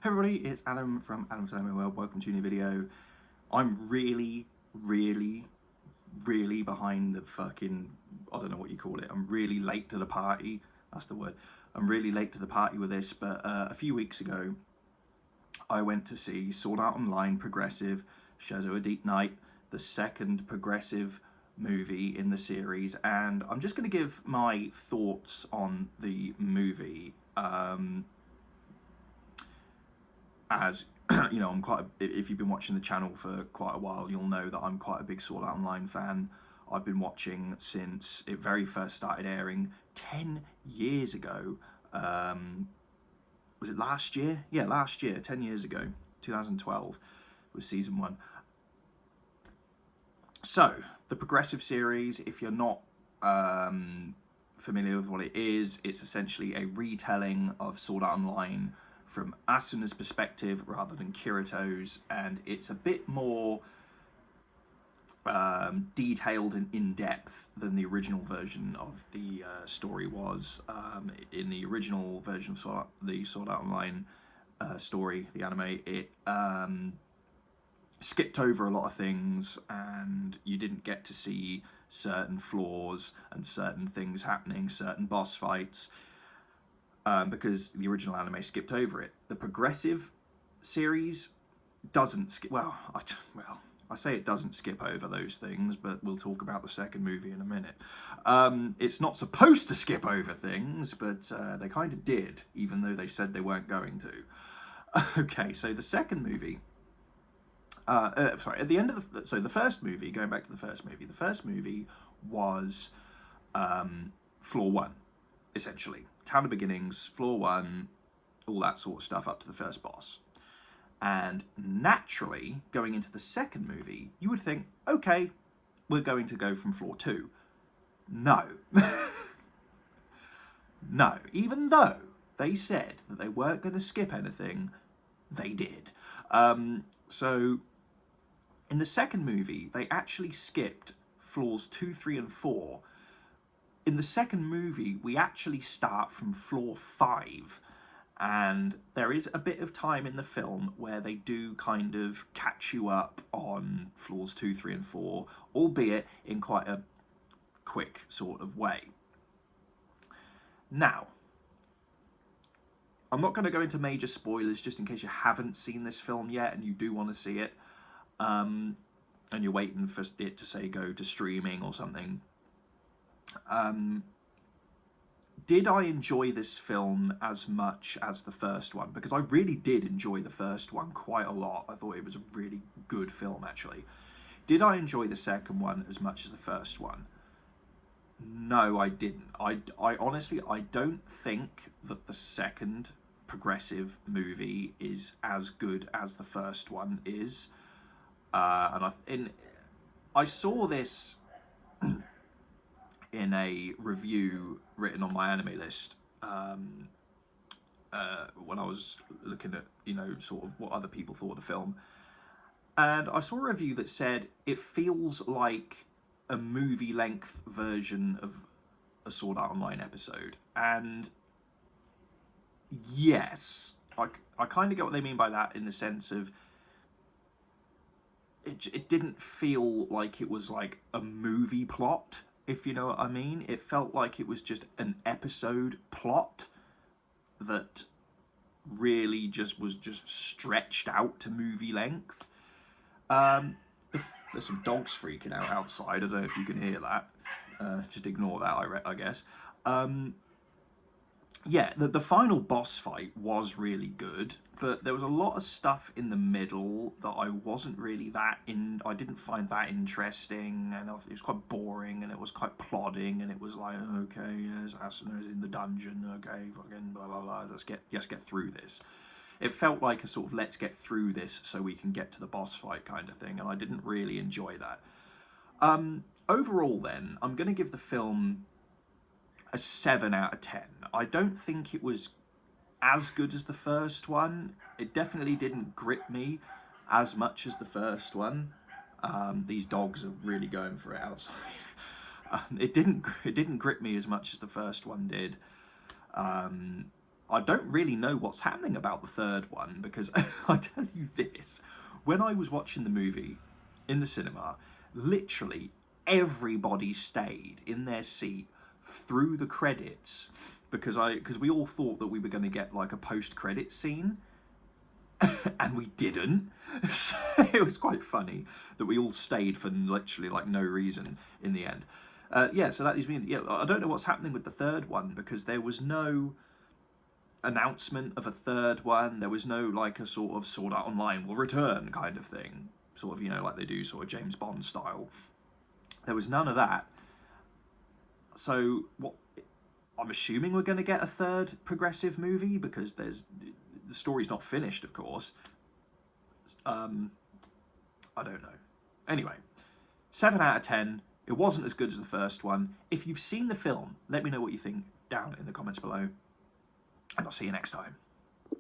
Hey everybody, it's Adam from Adam's Anime World. Welcome to a new video. I'm really behind the fucking, I don't know what you call it. I'm really late to the party. That's the word. I'm really late to the party with this, but a few weeks ago, I went to see Sword Art Online Progressive Scherzo A Deep Night, the second progressive movie in the series, and I'm just going to give my thoughts on the movie. As you know, if you've been watching the channel for quite a while, you'll know that I'm quite a big Sword Art Online fan. I've been watching since it very first started airing 10 years ago. Was it last year? Yeah, last year, 10 years ago, 2012 was season 1. So, the Progressive series, if you're not familiar with what it is, it's essentially a retelling of Sword Art Online from Asuna's perspective rather than Kirito's, and it's a bit more detailed and in-depth than the original version of the story was. In the original version of the Sword Art Online story, the anime, it skipped over a lot of things, and you didn't get to see certain flaws and certain things happening, certain boss fights, because the original anime skipped over it. The Progressive series doesn't skip. I say it doesn't skip over those things, but we'll talk about the second movie in a minute. It's not supposed to skip over things, but they kind of did, even though they said they weren't going to. Okay, so the second movie. At the end of the first movie, going back to the first movie was Floor 1, essentially. Town of Beginnings, Floor 1, all that sort of stuff up to the first boss. And naturally, going into the second movie, you would think, okay, we're going to go from Floor 2. No. No. Even though they said that they weren't going to skip anything, they did. So, in the second movie, they actually skipped floors 2, 3, and 4. In the second movie, we actually start from floor 5, and there is a bit of time in the film where they do kind of catch you up on floors 2, 3, and 4, albeit in quite a quick sort of way. Now, I'm not going to go into major spoilers just in case you haven't seen this film yet and you do want to see it, and you're waiting for it to say go to streaming or something. Did I enjoy this film as much as the first one? Because I really did enjoy the first one quite a lot. I thought it was a really good film, actually. Did I enjoy the second one as much as the first one? No, I didn't. I honestly, I don't think that the second progressive movie is as good as the first one is. And I saw this in a review written on my anime list when I was looking at, sort of what other people thought of the film. And I saw a review that said it feels like a movie-length version of a Sword Art Online episode. And yes, I kind of get what they mean by that, in the sense of it didn't feel like it was like a movie plot, if you know what I mean. It felt like it was just an episode plot that really was stretched out to movie length. There's some dogs freaking out outside. I don't know if you can hear that. Just ignore that, I guess. Yeah, the final boss fight was really good, but there was a lot of stuff in the middle that I wasn't really I didn't find that interesting, and it was quite boring, and it was quite plodding, and it was like, okay, yes, Asuna's in the dungeon, okay, fucking blah blah blah, let's get through this. It felt like a sort of let's get through this so we can get to the boss fight kind of thing, and I didn't really enjoy that. Overall then, I'm going to give the film a 7 out of 10. I don't think it was as good as the first one. It definitely didn't grip me as much as the first one. These dogs are really going for it outside. It didn't grip me as much as the first one did. I don't really know what's happening about the third one, because I tell you this, when I was watching the movie in the cinema, literally everybody stayed in their seat through the credits, because we all thought that we were going to get like a post-credit scene, and we didn't. So it was quite funny that we all stayed for literally like no reason in the end. Yeah, so that is me. Yeah, I don't know what's happening with the third one, because there was no announcement of a third one. There was no like a sort of Sword Art Online will return kind of thing, sort of, you know, like they do sort of James Bond style. There was none of that. So what? I'm assuming we're going to get a third progressive movie, because the story's not finished, of course. I don't know. Anyway, 7 out of 10. It wasn't as good as the first one. If you've seen the film, let me know what you think down in the comments below, and I'll see you next time.